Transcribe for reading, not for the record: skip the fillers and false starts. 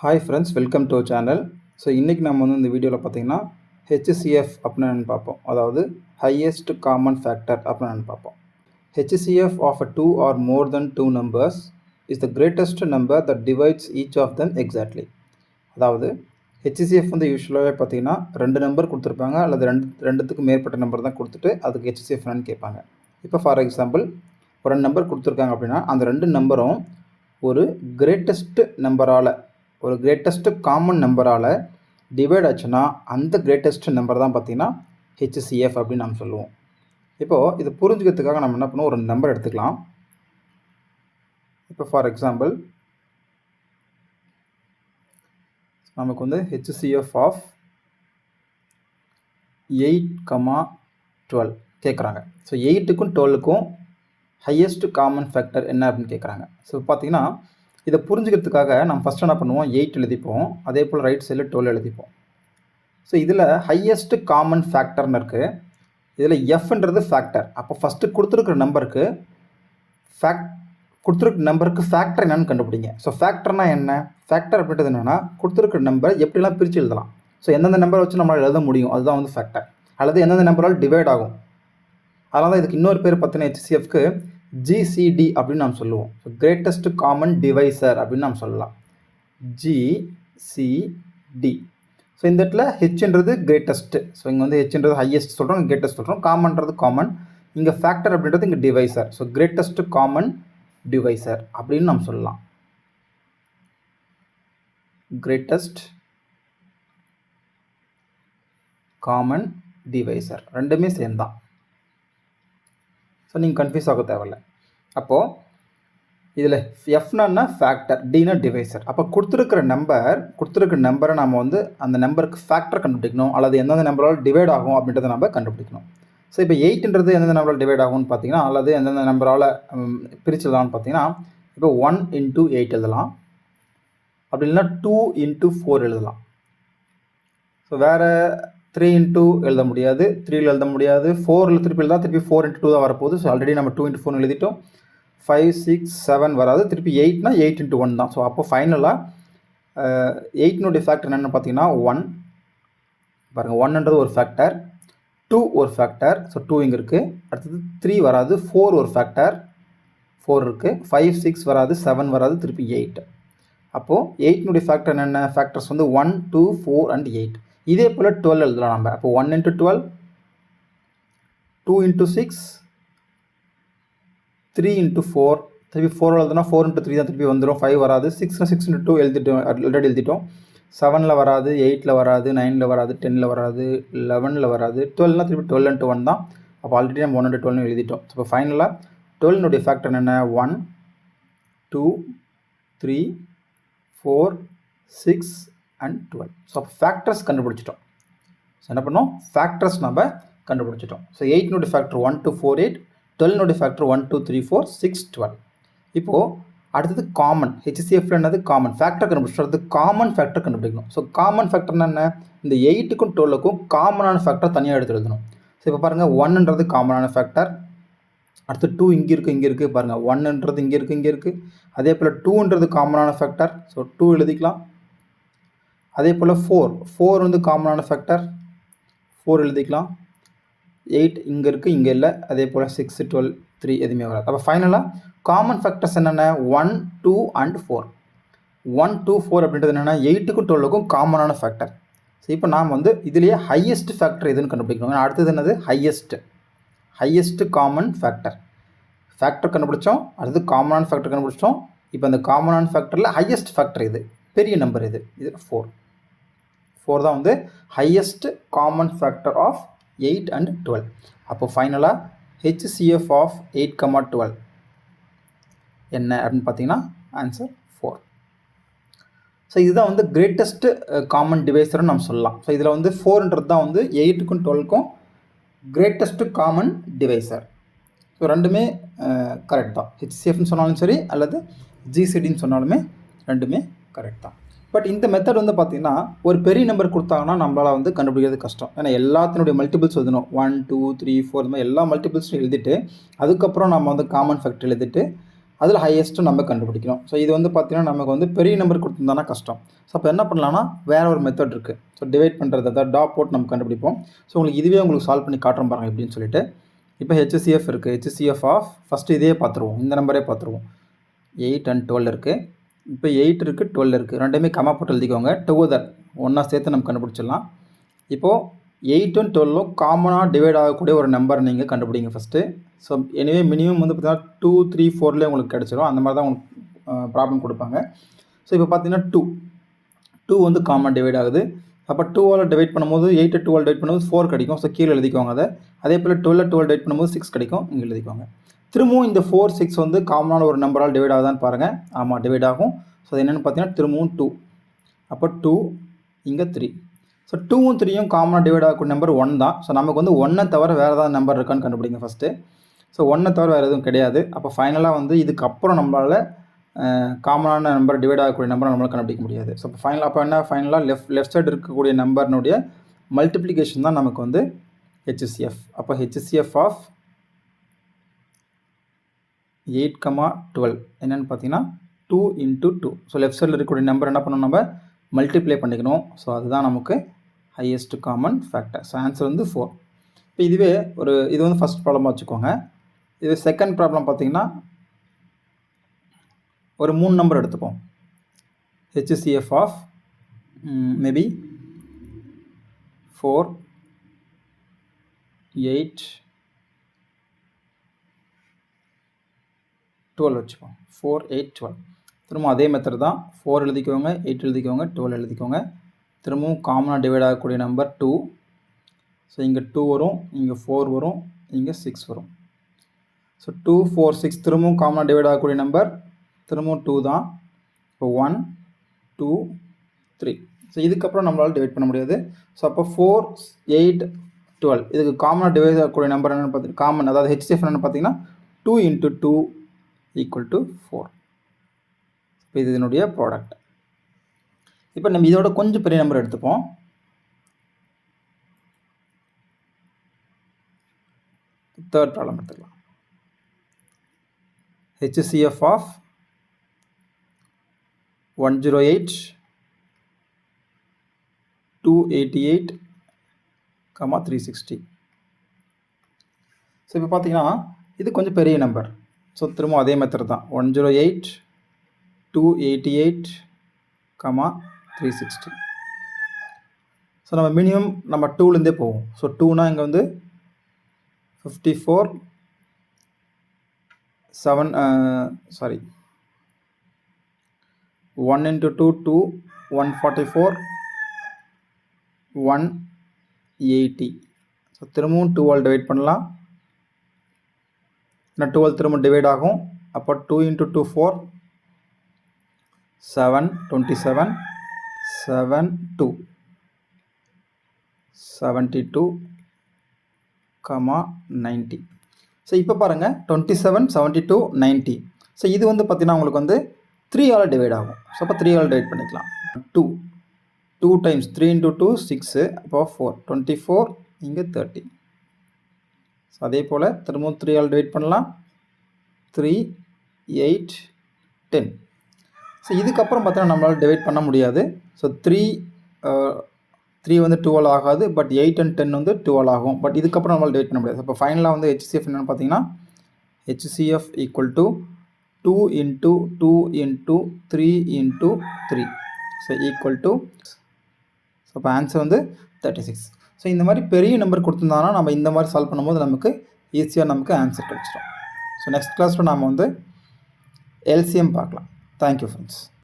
Hi friends, welcome to channel. So இன்றைக்கி நம்ம வந்து இந்த வீடியோவில் பார்த்தீங்கன்னா ஹெச்சிஎஃப் அப்படின்னு என்னென்னு பார்ப்போம். அதாவது ஹையஸ்ட் காமன் ஃபேக்டர் அப்படின்னு என்னென்னு பார்ப்போம். HCF of a 2 or more than 2 numbers is the greatest number that divides each of them exactly. அதாவது ஹெச்சிஎஃப் வந்து யூஸ்வலாகவே பார்த்தீங்கன்னா 2 நம்பர் கொடுத்துருப்பாங்க, அல்லது ரெண்டுத்துக்கு மேற்பட்ட நம்பர் தான் கொடுத்துட்டு அதுக்கு ஹெச்சிஎஃப் என்னன்னு கேட்பாங்க. இப்போ ஃபார் எக்ஸாம்பிள் ஒரு நம்பர் கொடுத்துருக்காங்க அப்படின்னா அந்த 2 நம்பரும் ஒரு கிரேட்டஸ்ட் நம்பரால், ஒரு கிரேட்டஸ்ட் காமன் நம்பரால் டிவைட் ஆச்சுன்னா அந்த கிரேட்டஸ்ட் நம்பர் தான் பார்த்திங்கன்னா ஹெச்சிஎஃப் அப்படின்னு நம்ம சொல்லுவோம். இப்போது இது புரிஞ்சுக்கிறதுக்காக நம்ம என்ன பண்ணுவோம், ஒரு நம்பர் எடுத்துக்கலாம். இப்போ ஃபார் எக்ஸாம்பிள் நமக்கு வந்து ஹெச்சிஎஃப் ஆஃப் 8,12 கேட்குறாங்க. ஸோ 8க்கும் 12க்கும் ஹையஸ்ட் காமன் ஃபேக்டர் என்ன அப்படின்னு கேட்குறாங்க. ஸோ பார்த்தீங்கன்னா இதை புரிஞ்சுக்கிறதுக்காக நம்ம ஃபஸ்ட்டு என்ன பண்ணுவோம், 8 எழுதிப்போம், அதே போல் ரைட் சைடில் 12 எழுதிப்போம். ஸோ இதில் ஹையஸ்ட் காமன் ஃபேக்டர்னு இருக்குது, இதில் எஃப்ன்றது ஃபேக்டர். அப்போ ஃபஸ்ட்டு கொடுத்துருக்குற நம்பருக்கு ஃபேக்டர் என்னென்னு கண்டுபிடிங்க. ஸோ ஃபேக்டர்னால் என்ன, ஃபேக்டர் அப்படின்றது என்னென்னா கொடுத்துருக்குற நம்பர் எப்படிலாம் பிரித்து எழுதலாம். ஸோ எந்தெந்த நம்பரை வச்சு நம்மளால் எழுத முடியும் அதுதான் வந்து ஃபேக்டர், அல்லது எந்தெந்த நம்பரால் டிவைட் ஆகும். அதனால தான் இதுக்கு இன்னொரு பேர் பார்த்தீங்கன்னா ஹெச்சிஎஃப்க்கு ஜிசிடி அப்படின்னு நாம் சொல்லுவோம். ஸோ கிரேட்டஸ்ட் காமன் டிவைசர் அப்படின்னு நாம் சொல்லலாம், ஜிசிடி. ஸோ இந்த இடத்துல ஹெச்ன்றது கிரேட்டஸ்ட்டு, ஸோ இங்கே வந்து ஹெச்ன்றது ஹையஸ்ட் சொல்கிறோம், கிரேட்டஸ்ட் சொல்கிறோம், காமன்றது காமன், இங்கே ஃபேக்டர் அப்படின்றது இங்கே divisor. So greatest common divisor அப்படின்னு நாம் சொல்லலாம், கிரேட்டஸ்ட் காமன் டிவைசர் ரெண்டுமே சேம் தான். ஸோ நீங்கள் கன்ஃபியூஸ் ஆக தேவையில்லை. அப்போது இதில் எஃப்னா ஃபேக்டர், டினா டிவைசர். அப்போ கொடுத்துருக்கிற நம்பரை நம்ம வந்து அந்த நம்பருக்கு ஃபேக்டர் கண்டுபிடிக்கணும், அல்லது எந்தெந்த நம்பரால் டிவைட் ஆகும் அப்படின்றத நம்ம கண்டுபிடிக்கணும். ஸோ இப்போ 8ன்றது எந்தெந்த நம்பரால் டிவைட் ஆகும்னு பார்த்தீங்கன்னா, அல்லது எந்தெந்த நம்பரால் பிரிச்சுலான்னு பார்த்தீங்கன்னா, இப்போ 1 into 8 எழுதலாம், அப்படி இல்லைன்னா 2 into 4 எழுதலாம். ஸோ வேறு 3 into எழுத முடியாது, 3 எழுத முடியாது, 4 திருப்பி எழுதலாம், திருப்பி 4 into 2 தான் வரப்போகுது. ஸோ ஆல்ரெடி நம்ம 2 into 4 எழுதிட்டோம். 5, 6, 7 வராது, திருப்பி 8னா 8 into 1 தான். ஸோ அப்போ ஃபைனலாக 8னுடைய ஃபேக்டர் என்னென்னு பார்த்தீங்கன்னா 1 பாருங்கள், 1ன்றது ஒரு ஃபேக்டர், 2 ஒரு ஃபேக்டர், ஸோ 2 இங்கே இருக்குது. அடுத்தது 3 வராது, 4 ஒரு ஃபேக்டர், 4 இருக்குது, 5, 6 வராது, 7 வராது, திருப்பி 8. அப்போது 8னுடைய ஃபேக்டர் என்னென்ன, ஃபேக்டர்ஸ் வந்து 1, 2, 4 and 8. இதே போல் 12 எழுதலாம் நம்ம. அப்போ 1 into 12, 2 into 6, 3 into 4, திருப்பி 4 எழுதுனா 4 into 3 தான் திருப்பி வந்துடும், 5 வராது, 6 into 2 எழுதிட்டோம், ஆல்ரெடி எழுதிட்டோம். 7ல் வராது, 8ல் வராது, 9ல் வராது, 10ல் வராது, 11ல் வராது, 12னா திருப்பி 12 into 1 தான். அப்போ ஆல்ரெடி நம்ம 1 into 12 எழுதிட்டோம். ஸோ இப்போ ஃபைனலாக 12னுடைய ஃபேக்டர் என்ன, 1, 2, 3, 4, 6 and 12. ஸோ அப்போ ஃபேக்டர்ஸ் கண்டுபிடிச்சிட்டோம். ஸோ என்ன பண்ணோம், ஃபேக்டர்ஸ் நம்ம கண்டுபிடிச்சிட்டோம். ஸோ 8னுடைய ஃபேக்டர் 1, 2, 4, 8, 12னுடைய ஃபேக்டர் 1, 2, 3, 4, 6, 12. இப்போது அடுத்தது காமன், ஹெச்சிஎஃப்ல என்னது காமன் ஃபேக்டர் கண்டுபிடிச்சது, காமன் ஃபேக்டர் கண்டுபிடிக்கணும். ஸோ காமன் ஃபேக்டர்னா என்ன, இந்த 8க்கும் 12க்கும் காமனான ஃபேக்டர் தனியாக எடுத்து எழுதணும். ஸோ இப்போ பாருங்கள், 1ன்றது காமனான ஃபேக்டர், அடுத்து 2 இங்கே இருக்குது பாருங்கள், 1ன்றது இங்கே இருக்குது. அதே போல் 2ன்றது காமனான ஃபேக்டர், ஸோ 2 எழுதிக்கலாம். அதே போல் 4 வந்து காமனான ஃபேக்டர், 4 எழுதிக்கலாம். 8 இங்கே இருக்குது, இங்கே இல்லை. அதே போல் 6, 12, 3 எதுவுமே வராது. அப்போ ஃபைனலாக காமன் ஃபேக்டர்ஸ் என்னென்ன, 1, 2 and 4. 1, 2, 4 அப்படின்றது என்னென்னா 8க்கும் 12க்கும் காமனான ஃபேக்டர். ஸோ இப்போ நாம் வந்து இதுலேயே ஹையஸ்ட் ஃபேக்டர் எதுன்னு கண்டுபிடிக்கணும். ஏன்னா அடுத்தது என்னது, ஹையஸ்ட் காமன் ஃபேக்டர் கண்டுபிடிச்சோம், அடுத்தது காமனான ஃபேக்டர் கண்டுபிடிச்சோம். இப்போ அந்த காமனான ஃபேக்டரில் ஹையஸ்ட் ஃபேக்டர் இது, பெரிய நம்பர் இது 4 தான் வந்து highest common factor of 8 and 12. அப்போ ஃபைனலாக ஹெச்சிஎஃப் ஆஃப் 8,12 என்ன அப்படின்னு பார்த்தீங்கன்னா ஆன்சர் 4. ஸோ இதுதான் வந்து கிரேட்டஸ்ட் காமன் டிவைசர்னு நம்ம சொல்லலாம். ஸோ இதில் வந்து 4ன்றது தான் வந்து 8க்கும் 12க்கும் கிரேட்டஸ்ட் காமன் டிவைசர். ஸோ ரெண்டுமே கரெக்ட் தான், ஹெச்சிஎஃப்னு சொன்னாலும் சரி அல்லது ஜிசிடின்னு சொன்னாலுமே ரெண்டுமே கரெக்ட் தான். பட் இந்த மெத்தட் வந்து பார்த்திங்கன்னா ஒரு பெரிய நம்பர் கொடுத்தாங்கன்னா நம்மளால் வந்து கண்டுபிடிக்கிறது கஷ்டம். ஏன்னா எல்லாத்தினுடைய மல்டிபிள்ஸ் எழுதணும், 1, 2, 3, 4 இந்த மாதிரி எல்லா மல்டிபிள்ஸும் எழுதிட்டு அதுக்கப்புறம் நம்ம வந்து காமன் ஃபேக்டர் எழுதிட்டு அதில் ஹையஸ்ட்டு நம்ம கண்டுபிடிக்கணும். ஸோ இது வந்து பார்த்திங்கன்னா நமக்கு வந்து பெரிய நம்பர் கொடுத்துருந்தானா கஷ்டம். ஸோ அப்போ என்ன பண்ணலான்னா வேறு ஒரு மெத்தட் இருக்குது. ஸோ டிவைட் பண்ணுறது அதாவது டாட் போட்டு நம்ம கண்டுபிடிப்போம். ஸோ உங்களுக்கு இதுவே உங்களுக்கு சால்வ் பண்ணி காட்டுறோம் பாருங்கள் எப்படின்னு சொல்லிட்டு. இப்போ HCF இருக்குது. HCF ஆஃப் ஃபஸ்ட்டு இதே பார்த்துருவோம், இந்த நம்பரே பார்த்துருவோம். 8 and 12 இருக்குது. இப்போ 8 இருக்குது, 12 இருக்குது. ரெண்டுமே கமா போட்டு எழுதிக்கோங்க. டுகெதர் ஒன்றா சேர்த்து நம்ம கண்டுபிடிச்சிடலாம். இப்போது 8ம் 12ம் காமனாக டிவைட் ஆகக்கூடிய ஒரு நம்பர் நீங்கள் கண்டுபிடிங்க ஃபஸ்ட்டு. ஸோ எனிவே மினிமம் வந்து பார்த்தீங்கன்னா 2, 3, 4லேயே உங்களுக்கு கிடச்சிரும். அந்த மாதிரி தான் உங்களுக்கு ப்ராப்ளம் கொடுப்பாங்க. ஸோ இப்போ பார்த்தீங்கன்னா 2 வந்து காமன் டிவைட் ஆகுது. அப்போ 2ஆல் டிவைட் பண்ணும்போது 8 2ஆல் டிவைட் பண்ணும்போது 4 கிடைக்கும். ஸோ கீழே எழுதிக்கோங்க அதை. அதே போல் 12 டிவைட் பண்ணும்போது 6 கிடைக்கும். இங்கே எழுதிக்கோங்க. திரும்பவும் இந்த 4, 6 வந்து காமனான ஒரு நம்பரால் டிவைட் ஆகுதான்னு பாருங்கள். ஆமாம், டிவைட் ஆகும். ஸோ அது என்னென்னு பார்த்தீங்கன்னா திரும்பவும் 2. அப்போ 2 இங்கே 3. ஸோ 2ம் 3யும் காமனாக டிவைட் ஆகக்கூடிய நம்பர் 1 தான். ஸோ நமக்கு வந்து 1 தவிர வேறு ஏதாவது நம்பர் இருக்கான்னு கண்டுபிடிங்க ஃபஸ்ட்டு. ஸோ 1 தவிர வேறு எதுவும் கிடையாது. அப்போ ஃபைனலாக வந்து இதுக்கப்புறம் நம்மளால் காமனான நம்பர் டிவைட் ஆகக்கூடிய நம்பரை நம்மளால் கண்டுபிடிக்க முடியாது. ஸோ இப்போ ஃபைனலாக லெஃப்ட் சைடு இருக்கக்கூடிய நம்பர்னுடைய மல்டிப்ளிகேஷன் தான் நமக்கு வந்து HCF. அப்போ HCF ஆஃப் 8, 12 என்னென்னு பார்த்தீங்கன்னா 2 into 2. ஸோ லெஃப்ட் சைடில் இருக்கக்கூடிய நம்பர் என்ன பண்ணணும், நம்ம மல்டிப்ளை பண்ணிக்கணும். ஸோ அதுதான் நமக்கு highest common factor. So answer வந்து 4. இப்போ இதுவே இது வந்து ஃபஸ்ட் ப்ராப்ளமாக வச்சுக்கோங்க. இது செகண்ட் ப்ராப்ளம் பார்த்தீங்கன்னா ஒரு 3 நம்பர் எடுத்துப்போம். HCF ஆஃப் மேபி 4, 8, 12 வச்சுப்போம். 4, 8, 12. திரும்ப அதே மெத்தட் தான். 4 எழுதிக்கோங்க, 8 எழுதிக்கோங்க, 12 எழுதிக்கோங்க. திரும்பவும் காமனாக டிவைட் ஆகக்கூடிய நம்பர் 2. ஸோ இங்கே 2 வரும், இங்கே 4 வரும், இங்கே 6 வரும். ஸோ 2, 4, 6 திரும்பவும் காமனாக டிவைட் ஆகக்கூடிய நம்பர் திரும்பவும் 2 தான். இப்போ 1, 2, 3. ஸோ இதுக்கப்புறம் நம்மளால் டிவைட் பண்ண முடியாது. ஸோ அப்போ 4, 8, 12 இதுக்கு காமனாக டிவைட் ஆகக்கூடிய நம்பர் என்னென்னு பார்த்தீங்கன்னா காமன், அதாவது HCF என்னென்னு பார்த்தீங்கன்னா 2 into 2 equal to 4. இப்போ இது இதனுடைய ப்ராடக்ட். இப்போ நம்ம இதோட கொஞ்சம் பெரிய நம்பர் எடுத்துப்போம். தேர்ட் ப்ராப்ளம் எடுத்துக்கலாம். HCF of 108, 288, 360. ஸோ இப்போ பார்த்தீங்கன்னா இது கொஞ்சம் பெரிய நம்பர். ஸோ திரும்ப அதே மெத்தட் தான். 108, 288, 360. ஸோ நம்ம மினிமம் நம்ம 2லேருந்தே போவோம். ஸோ 2னா இங்கே வந்து 54, 1 into 2, 2, 144, 180. ஸோ திரும்பவும் 2ஆல் டிவைட் பண்ணலாம். ஏன்னா 12 திரும்ப டிவைட் ஆகும். அப்போ 2 into 2, 4, 7, 27, 7, 2, 72, 90. ஸோ இப்போ பாருங்கள் 27, 72, 90. ஸோ இது வந்து பார்த்திங்கன்னா உங்களுக்கு வந்து 3ஆல் டிவைட் ஆகும். ஸோ அப்போ 3ஆல் டிவைட் பண்ணிக்கலாம். 2 times 3 into 2, 6. அப்போ 4, 24, இங்கே 30. ஸோ அதே போல் திரும்பவும் 3ஆல் டிவைட் பண்ணலாம். 3, 8, 10. ஸோ இதுக்கப்புறம் பார்த்தீங்கன்னா நம்மளால் டிவைட் பண்ண முடியாது. ஸோ 3 வந்து 2ஆல் ஆகாது. பட் 8 and 10 வந்து 2ஆல் ஆகும். பட் இதுக்கப்புறம் நம்மளால் டிவைட் பண்ண முடியாது. இப்போ ஃபைனலாக வந்து HCF என்னென்னு பார்த்தீங்கன்னா HCF equal to 2 into 2 into 3 into 3. So equal to, so இப்போ ஆன்சர் வந்து 36. ஸோ இந்த மாதிரி பெரிய நம்பர் கொடுத்துருந்தாங்கன்னா நம்ம இந்த மாதிரி சால்வ் பண்ணும்போது நமக்கு ஈஸியாக நமக்கு ஆன்சர் கிடச்சிடும். ஸோ நெக்ஸ்ட் கிளாஸில் நாம் வந்து LCM பார்க்கலாம். Thank you friends.